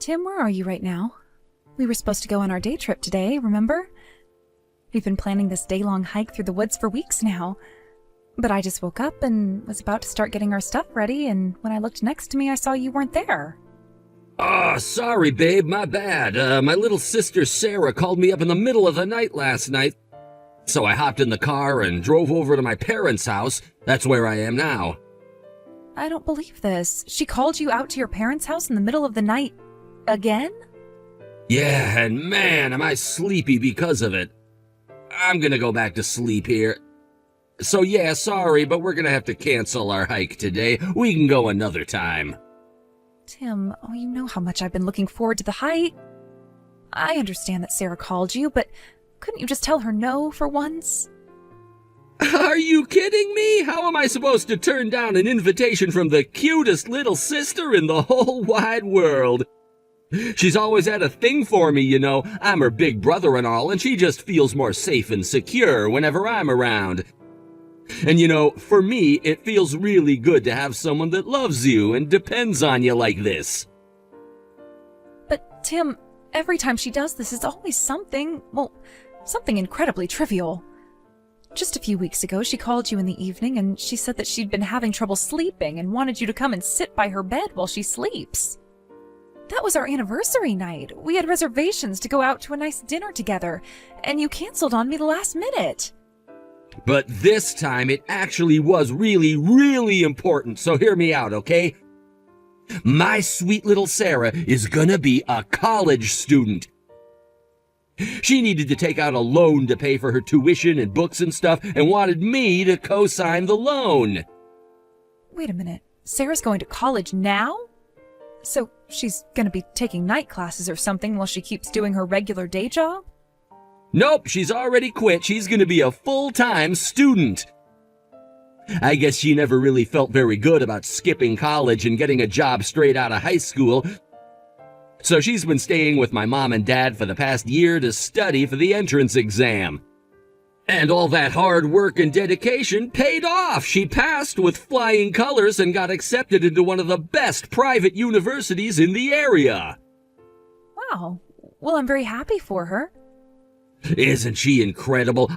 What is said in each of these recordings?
Tim, where are you right now? We were supposed to go on our day trip today, remember? We've been planning this day-long hike through the woods for weeks now. But I just woke up and was about to start getting our stuff ready, and when I looked next to me, I saw you weren't there. Oh, sorry, babe, my bad. My little sister Sarah called me up in the middle of the night last night, so I hopped in the car and drove over to my parents' house. That's where I am now. I don't believe this. She called you out to your parents' house in the middle of the night. Again? Yeah, and man, am I sleepy because of it. I'm gonna go back to sleep here. So yeah, sorry, but we're gonna have to cancel our hike today. We can go another time. Tim, you know how much I've been looking forward to the hike. I understand that Sarah called you, but couldn't you just tell her no for once? Are you kidding me? How am I supposed to turn down an invitation from the cutest little sister in the whole wide world? She's always had a thing for me, you know. I'm her big brother and all, and she just feels more safe and secure whenever I'm around. And you know, for me, it feels really good to have someone that loves you and depends on you like this. But Tim, every time she does this, it's always something incredibly trivial. Just a few weeks ago, she called you in the evening and she said that she'd been having trouble sleeping and wanted you to come and sit by her bed while she sleeps. That was our anniversary night. We had reservations to go out to a nice dinner together, and you canceled on me the last minute. But this time it actually was really, really important, so hear me out, okay? My sweet little Sarah is gonna be a college student. She needed to take out a loan to pay for her tuition and books and stuff, and wanted me to co-sign the loan. Wait a minute. Sarah's going to college now? So she's gonna be taking night classes or something while she keeps doing her regular day job? Nope, she's already quit. She's gonna be a full-time student. I guess she never really felt very good about skipping college and getting a job straight out of high school. So she's been staying with my mom and dad for the past year to study for the entrance exam. And all that hard work and dedication paid off. She passed with flying colors and got accepted into one of the best private universities in the area. Wow. Well, I'm very happy for her. Isn't she incredible?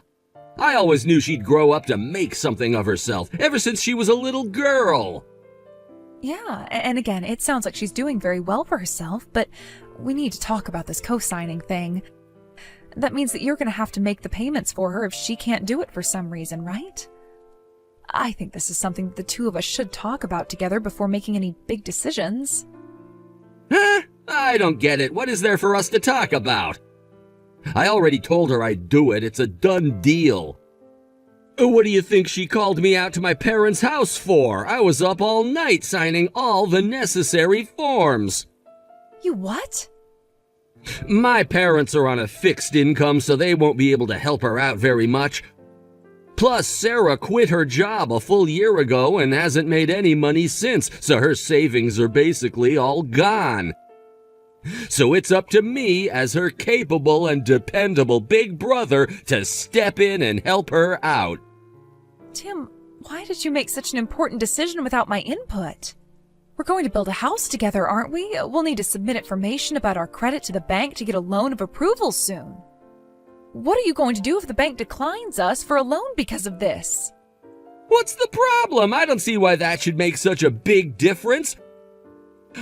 I always knew she'd grow up to make something of herself, ever since she was a little girl. Yeah, and again, it sounds like she's doing very well for herself, but we need to talk about this co-signing thing. That means that you're going to have to make the payments for her if she can't do it for some reason, right? I think this is something that the two of us should talk about together before making any big decisions. Huh? I don't get it. What is there for us to talk about? I already told her I'd do it. It's a done deal. What do you think she called me out to my parents' house for? I was up all night signing all the necessary forms. You what? My parents are on a fixed income, so they won't be able to help her out very much. Plus, Sarah quit her job a full year ago and hasn't made any money since, so her savings are basically all gone. So it's up to me, as her capable and dependable big brother, to step in and help her out. Tim, why did you make such an important decision without my input? We're going to build a house together, aren't we? We'll need to submit information about our credit to the bank to get a loan of approval soon. What are you going to do if the bank declines us for a loan because of this? What's the problem? I don't see why that should make such a big difference.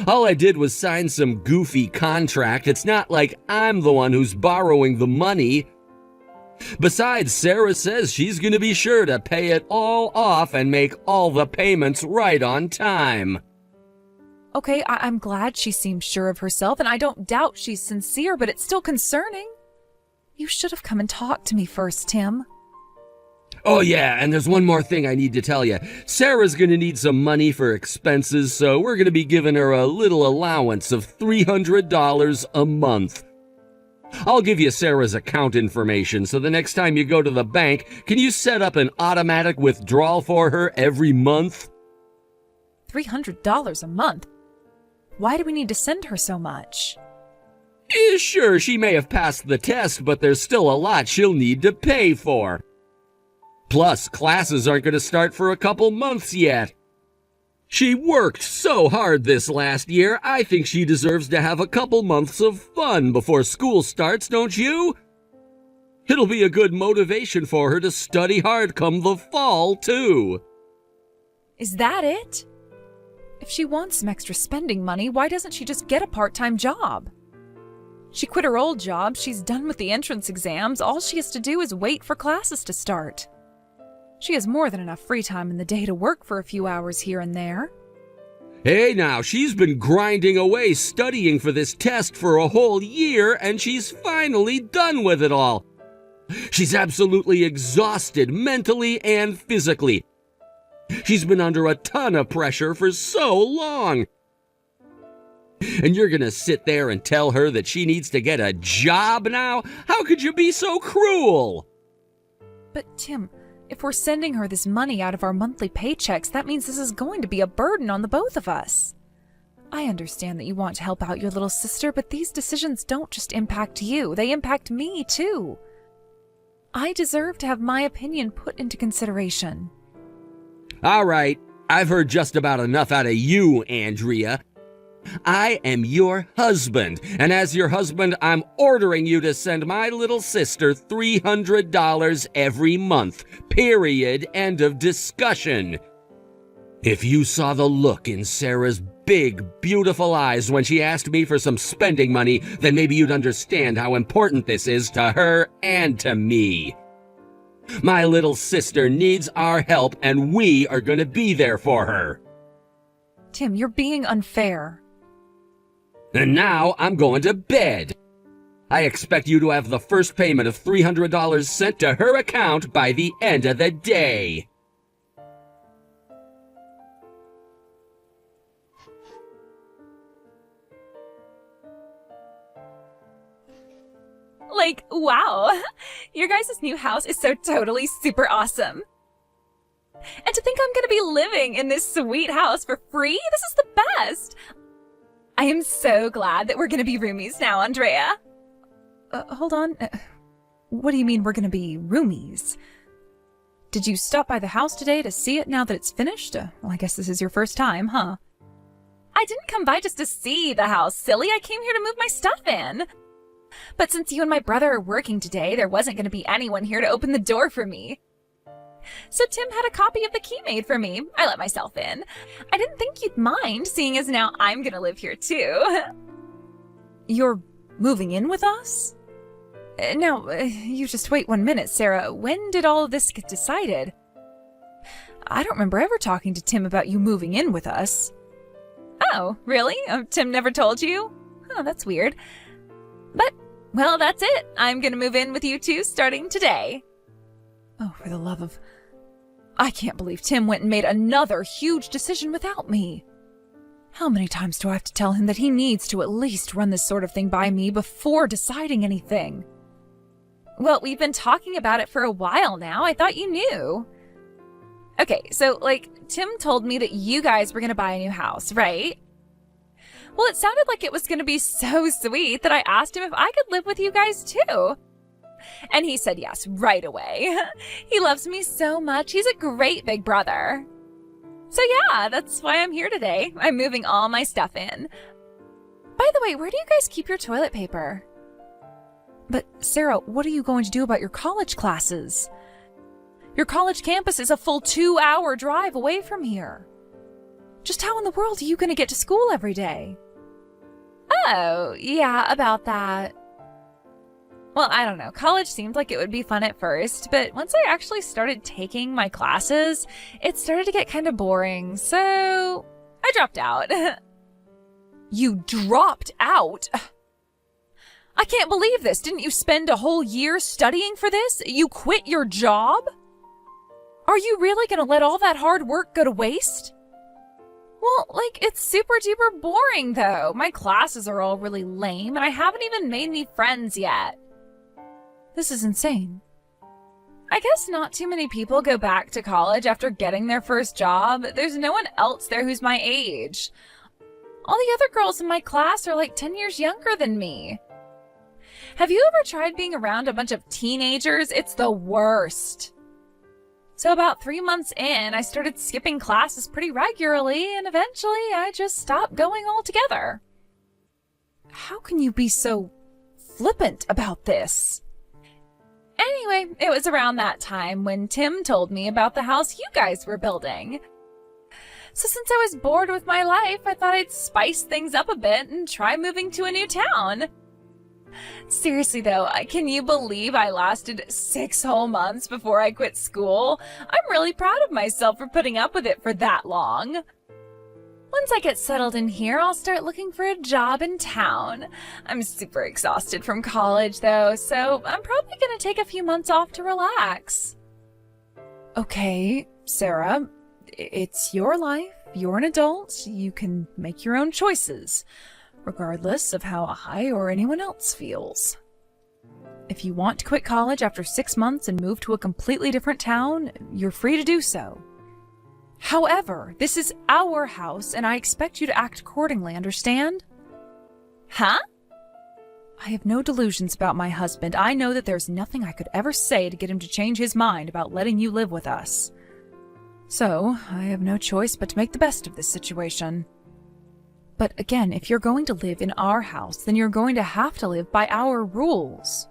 All I did was sign some goofy contract. It's not like I'm the one who's borrowing the money. Besides, Sarah says she's going to be sure to pay it all off and make all the payments right on time. Okay, I'm glad she seems sure of herself, and I don't doubt she's sincere, but it's still concerning. You should have come and talked to me first, Tim. Oh yeah, and there's one more thing I need to tell you. Sarah's gonna need some money for expenses, so we're gonna be giving her a little allowance of $300 a month. I'll give you Sarah's account information, so the next time you go to the bank, can you set up an automatic withdrawal for her every month? $300 a month? Why do we need to send her so much? Sure, she may have passed the test, but there's still a lot she'll need to pay for. Plus, classes aren't going to start for a couple months yet. She worked so hard this last year, I think she deserves to have a couple months of fun before school starts, don't you? It'll be a good motivation for her to study hard come the fall, too. Is that it? If she wants some extra spending money, why doesn't she just get a part-time job? She quit her old job, she's done with the entrance exams, all she has to do is wait for classes to start. She has more than enough free time in the day to work for a few hours here and there. Hey now, she's been grinding away studying for this test for a whole year, and she's finally done with it all. She's absolutely exhausted mentally and physically. She's been under a ton of pressure for so long. And you're gonna sit there and tell her that she needs to get a job now? How could you be so cruel? But Tim, if we're sending her this money out of our monthly paychecks, that means this is going to be a burden on the both of us. I understand that you want to help out your little sister, but these decisions don't just impact you, they impact me too. I deserve to have my opinion put into consideration. All right, I've heard just about enough out of you, Andrea. I am your husband, and as your husband, I'm ordering you to send my little sister $300 every month. Period. End of discussion. If you saw the look in Sarah's big, beautiful eyes when she asked me for some spending money, then maybe you'd understand how important this is to her and to me. My little sister needs our help, and we are going to be there for her. Tim, you're being unfair. And now I'm going to bed. I expect you to have the first payment of $300 sent to her account by the end of the day. Like, wow, your guys' new house is so totally super awesome. And to think I'm gonna be living in this sweet house for free? This is the best! I am so glad that we're gonna be roomies now, Andrea. Hold on. What do you mean we're gonna be roomies? Did you stop by the house today to see it now that it's finished? Well, I guess this is your first time, huh? I didn't come by just to see the house, silly. I came here to move my stuff in. But since you and my brother are working today, there wasn't going to be anyone here to open the door for me. So Tim had a copy of the key made for me. I let myself in. I didn't think you'd mind, seeing as now I'm going to live here too. You're moving in with us? Now, you just wait 1 minute, Sarah. When did all of this get decided? I don't remember ever talking to Tim about you moving in with us. Oh, really? Tim never told you? Oh, that's weird. But, well, that's it. I'm gonna move in with you two starting today. Oh, for the love of... I can't believe Tim went and made another huge decision without me. How many times do I have to tell him that he needs to at least run this sort of thing by me before deciding anything? Well, we've been talking about it for a while now. I thought you knew. Okay, so, Tim told me that you guys were gonna buy a new house, right? Well, it sounded like it was going to be so sweet that I asked him if I could live with you guys too. And he said yes right away. He loves me so much. He's a great big brother. So yeah, that's why I'm here today. I'm moving all my stuff in. By the way, where do you guys keep your toilet paper? But Sarah, what are you going to do about your college classes? Your college campus is a full 2-hour drive away from here. Just how in the world are you going to get to school every day? Oh, yeah, about that. Well, I don't know. College seemed like it would be fun at first, but once I actually started taking my classes, it started to get kind of boring, so I dropped out. You dropped out? I can't believe this. Didn't you spend a whole year studying for this? You quit your job? Are you really going to let all that hard work go to waste? Well, it's super duper boring though. My classes are all really lame and I haven't even made any friends yet. This is insane. I guess not too many people go back to college after getting their first job. There's no one else there who's my age. All the other girls in my class are 10 years younger than me. Have you ever tried being around a bunch of teenagers? It's the worst. So about 3 months in, I started skipping classes pretty regularly, and eventually I just stopped going altogether. How can you be so flippant about this? Anyway, it was around that time when Tim told me about the house you guys were building. So since I was bored with my life, I thought I'd spice things up a bit and try moving to a new town. Seriously though, can you believe I lasted 6 whole months before I quit school? I'm really proud of myself for putting up with it for that long. Once I get settled in here, I'll start looking for a job in town. I'm super exhausted from college though, so I'm probably gonna take a few months off to relax. Okay, Sarah, it's your life. You're an adult. You can make your own choices, regardless of how I or anyone else feels. If you want to quit college after 6 months and move to a completely different town, you're free to do so. However, this is our house, and I expect you to act accordingly, understand? Huh? I have no delusions about my husband. I know that there's nothing I could ever say to get him to change his mind about letting you live with us. So, I have no choice but to make the best of this situation. But again, if you're going to live in our house, then you're going to have to live by our rules.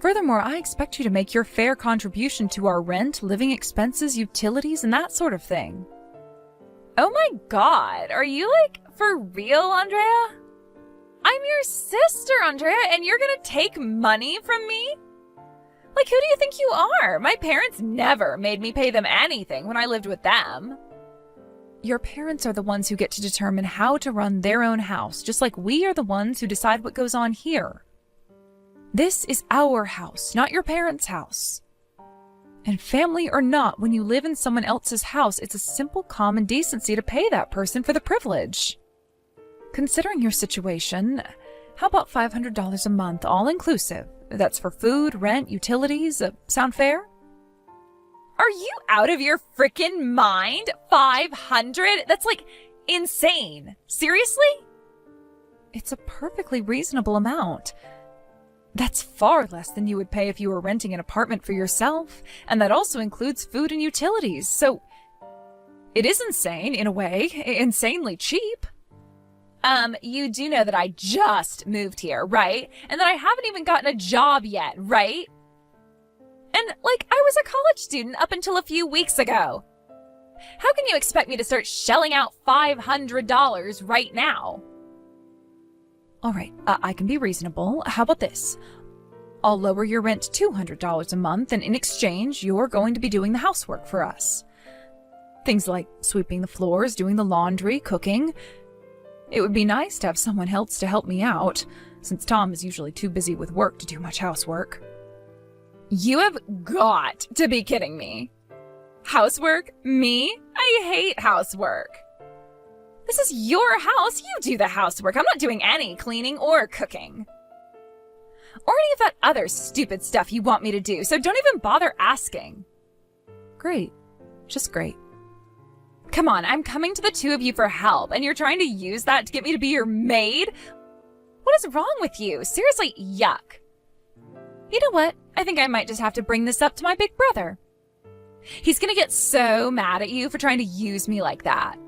Furthermore, I expect you to make your fair contribution to our rent, living expenses, utilities, and that sort of thing. Oh my god, are you for real, Andrea? I'm your sister, Andrea, and you're gonna take money from me? Who do you think you are? My parents never made me pay them anything when I lived with them. Your parents are the ones who get to determine how to run their own house, just like we are the ones who decide what goes on here. This is our house, not your parents' house. And family or not, when you live in someone else's house, it's a simple common decency to pay that person for the privilege. Considering your situation, how about $500 a month, all inclusive? That's for food, rent, utilities. Sound fair? Are you out of your frickin' mind? 500? That's insane. Seriously? It's a perfectly reasonable amount. That's far less than you would pay if you were renting an apartment for yourself, and that also includes food and utilities, so it is insane, in a way, insanely cheap. You do know that I just moved here, right? And that I haven't even gotten a job yet, right? And, I was a college student up until a few weeks ago. How can you expect me to start shelling out $500 right now? All right, I can be reasonable. How about this? I'll lower your rent to $200 a month, and in exchange, you're going to be doing the housework for us. Things like sweeping the floors, doing the laundry, cooking. It would be nice to have someone else to help me out, since Tom is usually too busy with work to do much housework. You have got to be kidding me. Housework? Me? I hate housework. This is your house. You do the housework. I'm not doing any cleaning or cooking. Or any of that other stupid stuff you want me to do, so don't even bother asking. Great. Just great. Come on, I'm coming to the two of you for help, and you're trying to use that to get me to be your maid? What is wrong with you? Seriously, yuck. You know what? I think I might just have to bring this up to my big brother. He's gonna get so mad at you for trying to use me like that.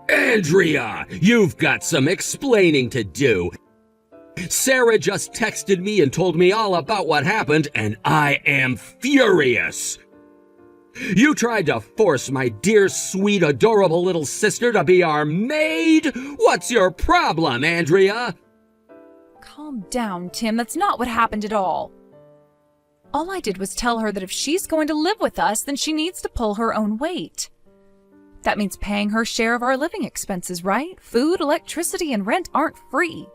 Andrea, you've got some explaining to do. Sarah just texted me and told me all about what happened, and I am furious. You tried to force my dear, sweet, adorable little sister to be our maid? What's your problem, Andrea? Calm down, Tim. That's not what happened at all. All I did was tell her that if she's going to live with us, then she needs to pull her own weight. That means paying her share of our living expenses, right? Food, electricity, and rent aren't free.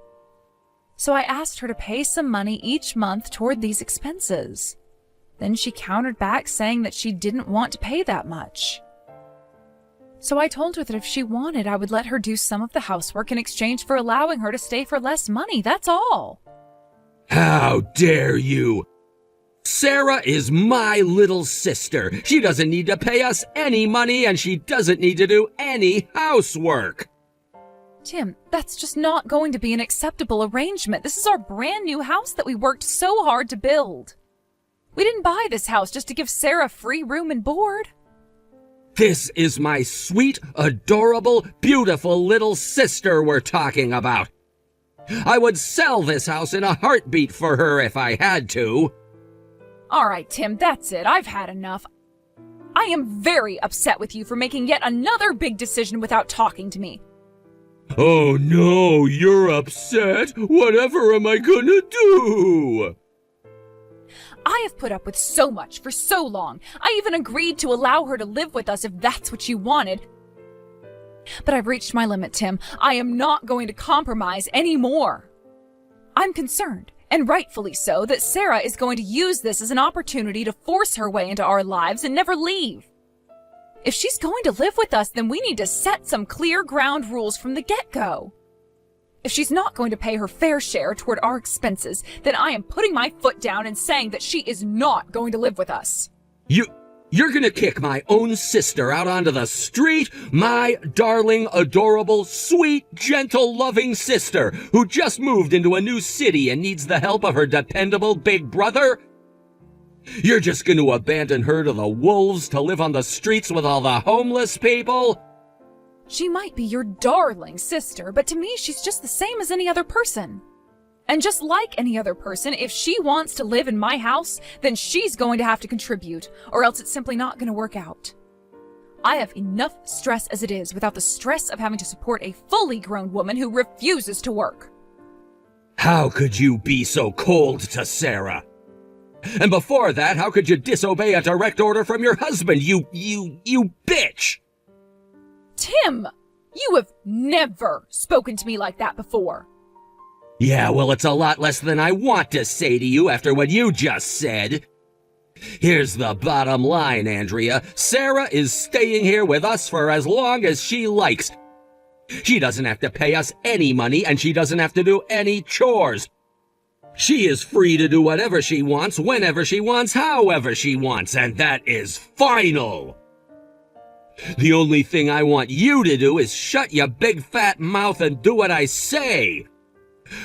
So I asked her to pay some money each month toward these expenses. Then she countered back saying that she didn't want to pay that much. So I told her that if she wanted, I would let her do some of the housework in exchange for allowing her to stay for less money, that's all. How dare you! Sarah is my little sister. She doesn't need to pay us any money, and she doesn't need to do any housework. Tim, that's just not going to be an acceptable arrangement. This is our brand new house that we worked so hard to build. We didn't buy this house just to give Sarah free room and board. This is my sweet, adorable, beautiful little sister we're talking about. I would sell this house in a heartbeat for her if I had to. All right, Tim, that's it. I've had enough. I am very upset with you for making yet another big decision without talking to me. Oh no, you're upset? Whatever am I gonna do? I have put up with so much for so long. I even agreed to allow her to live with us if that's what you wanted. But I've reached my limit, Tim. I am not going to compromise anymore. I'm concerned, and rightfully so, that Sarah is going to use this as an opportunity to force her way into our lives and never leave. If she's going to live with us, then we need to set some clear ground rules from the get-go. If she's not going to pay her fair share toward our expenses, then I am putting my foot down and saying that she is not going to live with us. You're gonna kick my own sister out onto the street? My darling, adorable, sweet, gentle, loving sister who just moved into a new city and needs the help of her dependable big brother? You're just gonna abandon her to the wolves to live on the streets with all the homeless people? She might be your darling sister, but to me she's just the same as any other person. And just like any other person, if she wants to live in my house, then she's going to have to contribute, or else it's simply not going to work out. I have enough stress as it is without the stress of having to support a fully grown woman who refuses to work. How could you be so cold to Sarah? And before that, how could you disobey a direct order from your husband, you bitch? Tim, you have never spoken to me like that before. Yeah, well, it's a lot less than I want to say to you after what you just said. Here's the bottom line, Andrea. Sarah is staying here with us for as long as she likes. She doesn't have to pay us any money, and she doesn't have to do any chores. She is free to do whatever she wants, whenever she wants, however she wants, and that is final. The only thing I want you to do is shut your big fat mouth and do what I say.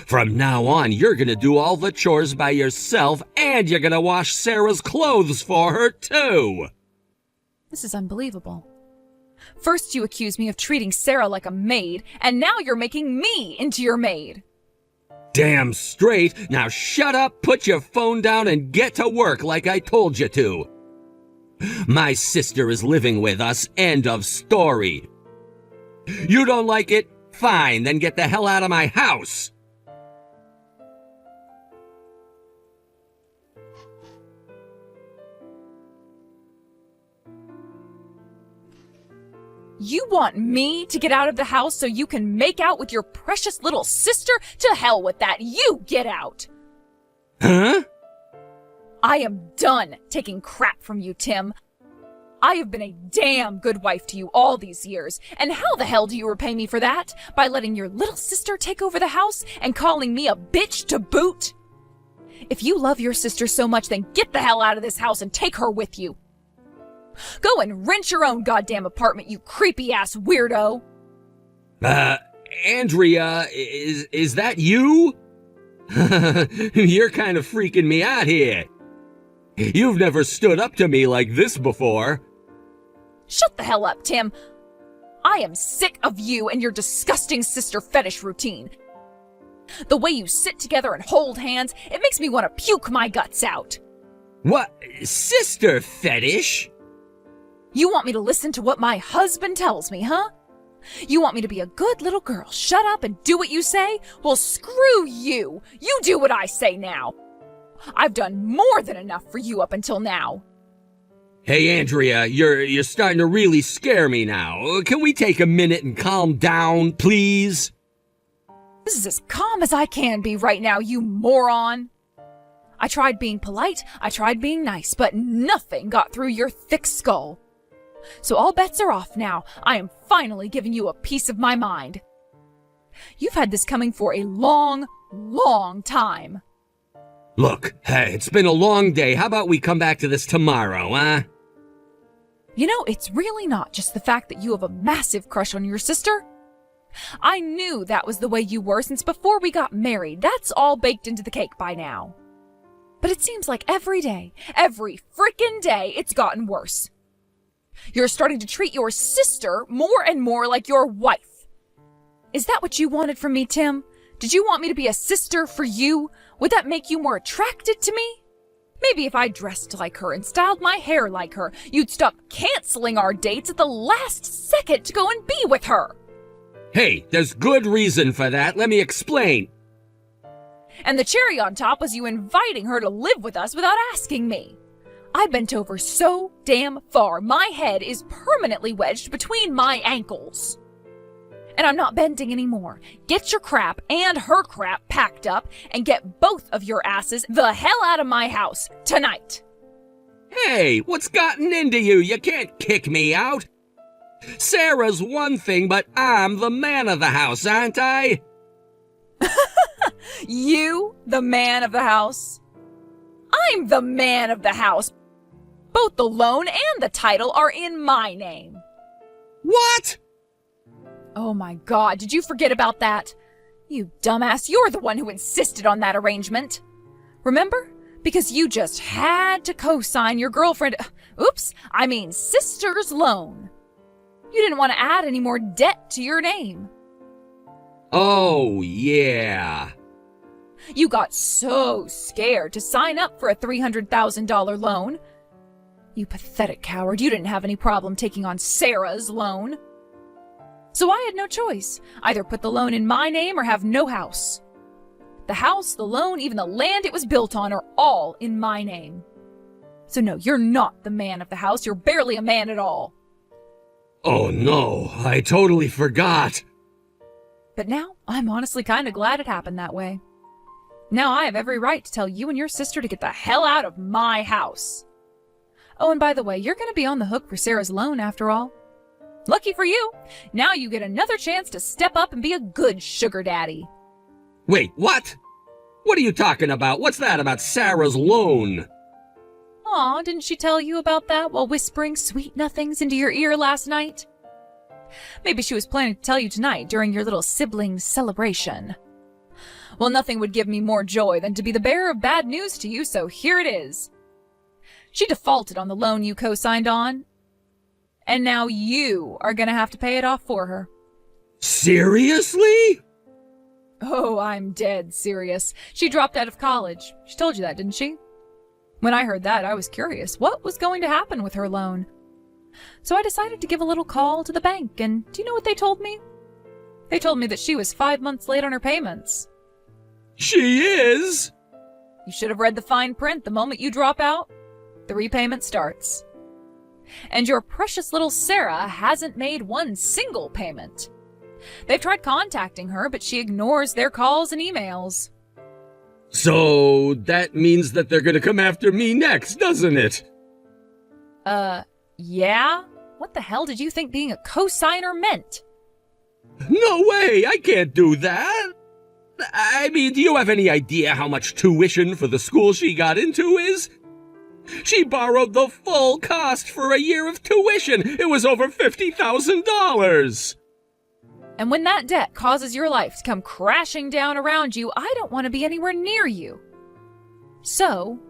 From now on, you're gonna do all the chores by yourself, and you're gonna wash Sarah's clothes for her, too. This is unbelievable. First you accuse me of treating Sarah like a maid, and now you're making me into your maid. Damn straight. Now shut up, put your phone down, and get to work like I told you to. My sister is living with us, end of story. You don't like it? Fine, then get the hell out of my house. You want me to get out of the house so you can make out with your precious little sister? To hell with that. You get out. Huh? I am done taking crap from you, Tim. I have been a damn good wife to you all these years, and how the hell do you repay me for that? By letting your little sister take over the house and calling me a bitch to boot? If you love your sister so much, then get the hell out of this house and take her with you. Go and rent your own goddamn apartment, you creepy-ass weirdo. Andrea, is that you? You're kind of freaking me out here. You've never stood up to me like this before. Shut the hell up, Tim. I am sick of you and your disgusting sister fetish routine. The way you sit together and hold hands, it makes me want to puke my guts out. What? Sister fetish? You want me to listen to what my husband tells me, huh? You want me to be a good little girl, shut up and do what you say? Well, screw you. You do what I say now. I've done more than enough for you up until now. Hey, Andrea, you're starting to really scare me now. Can we take a minute and calm down, please? This is as calm as I can be right now, you moron. I tried being polite, I tried being nice, but nothing got through your thick skull. So all bets are off now. I am finally giving you a piece of my mind. You've had this coming for a long, long time. Look, hey, it's been a long day. How about we come back to this tomorrow, huh? You know, it's really not just the fact that you have a massive crush on your sister. I knew that was the way you were since before we got married. That's all baked into the cake by now. But it seems like every frickin' day, it's gotten worse. You're starting to treat your sister more and more like your wife. Is that what you wanted from me, Tim? Did you want me to be a sister for you? Would that make you more attracted to me? Maybe if I dressed like her and styled my hair like her, you'd stop canceling our dates at the last second to go and be with her. Hey, there's good reason for that. Let me explain. And the cherry on top was you inviting her to live with us without asking me. I bent over so damn far, my head is permanently wedged between my ankles. And I'm not bending anymore. Get your crap and her crap packed up and get both of your asses the hell out of my house tonight. Hey, what's gotten into you? You can't kick me out. Sarah's one thing, but I'm the man of the house, aren't I? You, the man of the house? I'm the man of the house. Both the loan and the title are in my name. What? Oh my God, did you forget about that? You dumbass, you're the one who insisted on that arrangement. Remember? Because you just had to co-sign your sister's loan. You didn't want to add any more debt to your name. Oh, yeah. You got so scared to sign up for a $300,000 loan. You pathetic coward, you didn't have any problem taking on Sarah's loan. So I had no choice. Either put the loan in my name or have no house. The house, the loan, even the land it was built on are all in my name. So no, you're not the man of the house. You're barely a man at all. Oh no, I totally forgot. But now, I'm honestly kind of glad it happened that way. Now I have every right to tell you and your sister to get the hell out of my house. Oh, and by the way, you're going to be on the hook for Sarah's loan after all. Lucky for you, now you get another chance to step up and be a good sugar daddy. Wait, what? What are you talking about? What's that about Sarah's loan? Aw, didn't she tell you about that while whispering sweet nothings into your ear last night? Maybe she was planning to tell you tonight during your little sibling celebration. Well, nothing would give me more joy than to be the bearer of bad news to you, so here it is. She defaulted on the loan you co-signed on, and now you are gonna have to pay it off for her. Seriously? Oh, I'm dead serious. She dropped out of college. She told you that, didn't she? When I heard that, I was curious what was going to happen with her loan. So I decided to give a little call to the bank, and do you know what they told me? They told me that she was 5 months late on her payments. She is? You should have read the fine print. The moment you drop out, the repayment starts. And your precious little Sarah hasn't made one single payment. They've tried contacting her, but she ignores their calls and emails. So that means that they're gonna come after me next, doesn't it? Yeah? What the hell did you think being a co-signer meant? No way, I can't do that. I mean, do you have any idea how much tuition for the school she got into is? She borrowed the full cost for a year of tuition. It was over $50,000. And when that debt causes your life to come crashing down around you, I don't want to be anywhere near you. So,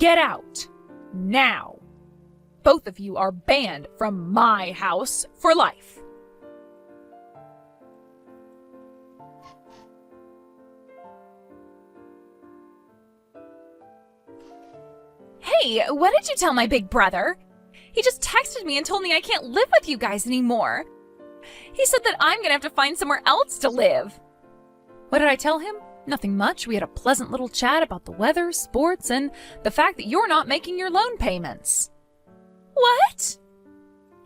get out. Now. Both of you are banned from my house for life. Hey, what did you tell my big brother? He just texted me and told me I can't live with you guys anymore. He said that I'm gonna have to find somewhere else to live. What did I tell him? Nothing much. We had a pleasant little chat about the weather, sports, and the fact that you're not making your loan payments. What?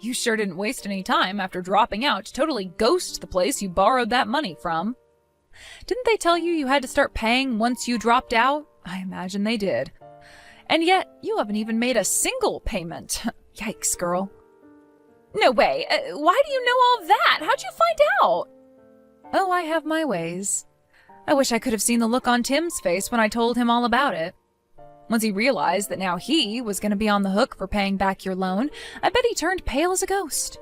You sure didn't waste any time after dropping out to totally ghost the place you borrowed that money from. Didn't they tell you had to start paying once you dropped out? I imagine they did. And yet, you haven't even made a single payment. Yikes, girl. No way. Why do you know all that? How'd you find out? Oh, I have my ways. I wish I could have seen the look on Tim's face when I told him all about it. Once he realized that now he was going to be on the hook for paying back your loan, I bet he turned pale as a ghost.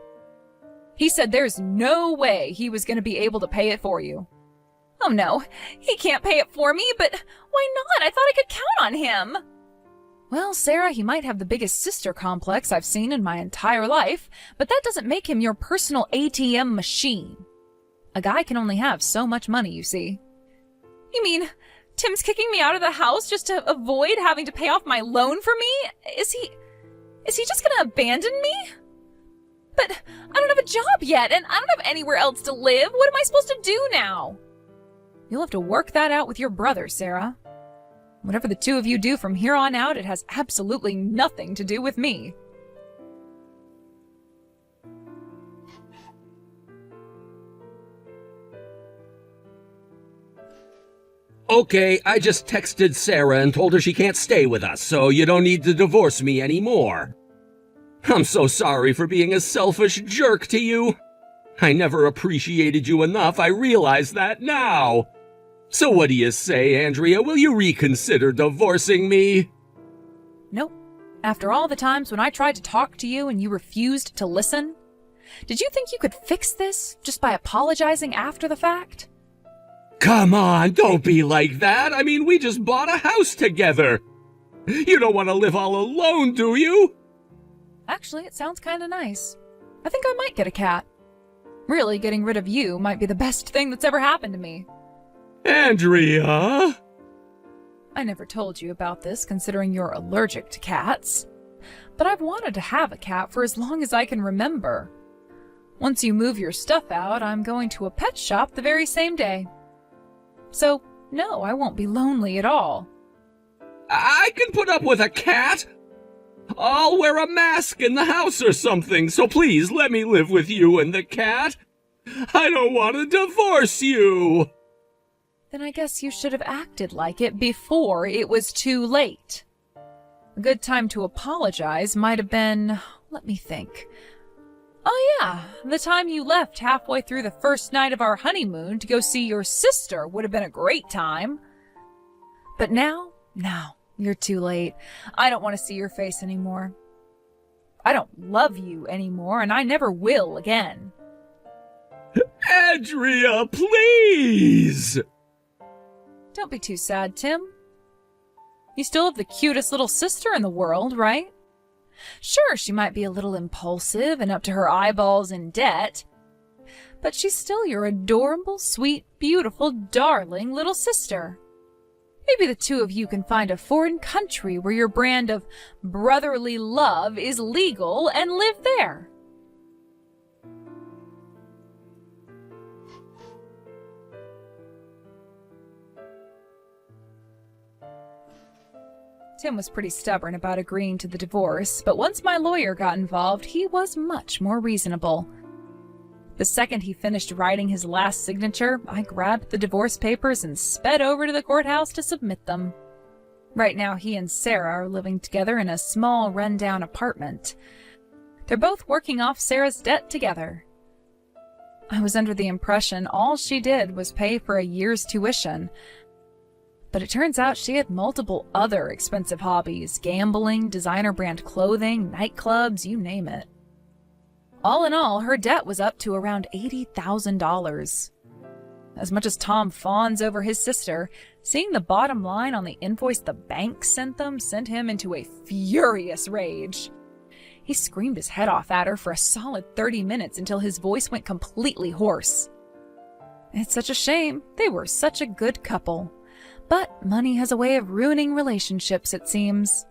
He said there's no way he was going to be able to pay it for you. Oh no, he can't pay it for me, but why not? I thought I could count on him. Well, Sarah, he might have the biggest sister complex I've seen in my entire life, but that doesn't make him your personal ATM machine. A guy can only have so much money, you see. You mean Tim's kicking me out of the house just to avoid having to pay off my loan for me? Is he just gonna abandon me? But I don't have a job yet, and I don't have anywhere else to live. What am I supposed to do now? You'll have to work that out with your brother, Sarah. Whatever the two of you do from here on out, it has absolutely nothing to do with me. Okay, I just texted Sarah and told her she can't stay with us, so you don't need to divorce me anymore. I'm so sorry for being a selfish jerk to you. I never appreciated you enough, I realize that now. So what do you say, Andrea? Will you reconsider divorcing me? Nope. After all the times when I tried to talk to you and you refused to listen? Did you think you could fix this just by apologizing after the fact? Come on, don't be like that. I mean, we just bought a house together. You don't want to live all alone, do you? Actually, it sounds kind of nice. I think I might get a cat. Really, getting rid of you might be the best thing that's ever happened to me. Andrea? I never told you about this, considering you're allergic to cats. But I've wanted to have a cat for as long as I can remember. Once you move your stuff out, I'm going to a pet shop the very same day. So, no, I won't be lonely at all. I can put up with a cat. I'll wear a mask in the house or something, so please let me live with you and the cat. I don't want to divorce you. Then I guess you should have acted like it before it was too late. A good time to apologize might have been, let me think. Oh yeah, the time you left halfway through the first night of our honeymoon to go see your sister would have been a great time. But now, no, you're too late. I don't want to see your face anymore. I don't love you anymore, and I never will again. Andrea, please! Don't be too sad, Tim. You still have the cutest little sister in the world, right? Sure, she might be a little impulsive and up to her eyeballs in debt, but she's still your adorable, sweet, beautiful, darling little sister. Maybe the two of you can find a foreign country where your brand of brotherly love is legal and live there. Tim was pretty stubborn about agreeing to the divorce, but once my lawyer got involved, he was much more reasonable. The second he finished writing his last signature, I grabbed the divorce papers and sped over to the courthouse to submit them. Right now, he and Sarah are living together in a small, run-down apartment. They're both working off Sarah's debt together. I was under the impression all she did was pay for a year's tuition, but it turns out she had multiple other expensive hobbies: gambling, designer brand clothing, nightclubs, you name it. All in all, her debt was up to around $80,000. As much as Tom fawns over his sister, seeing the bottom line on the invoice the bank sent them sent him into a furious rage. He screamed his head off at her for a solid 30 minutes until his voice went completely hoarse. It's such a shame. They were such a good couple. But money has a way of ruining relationships, it seems.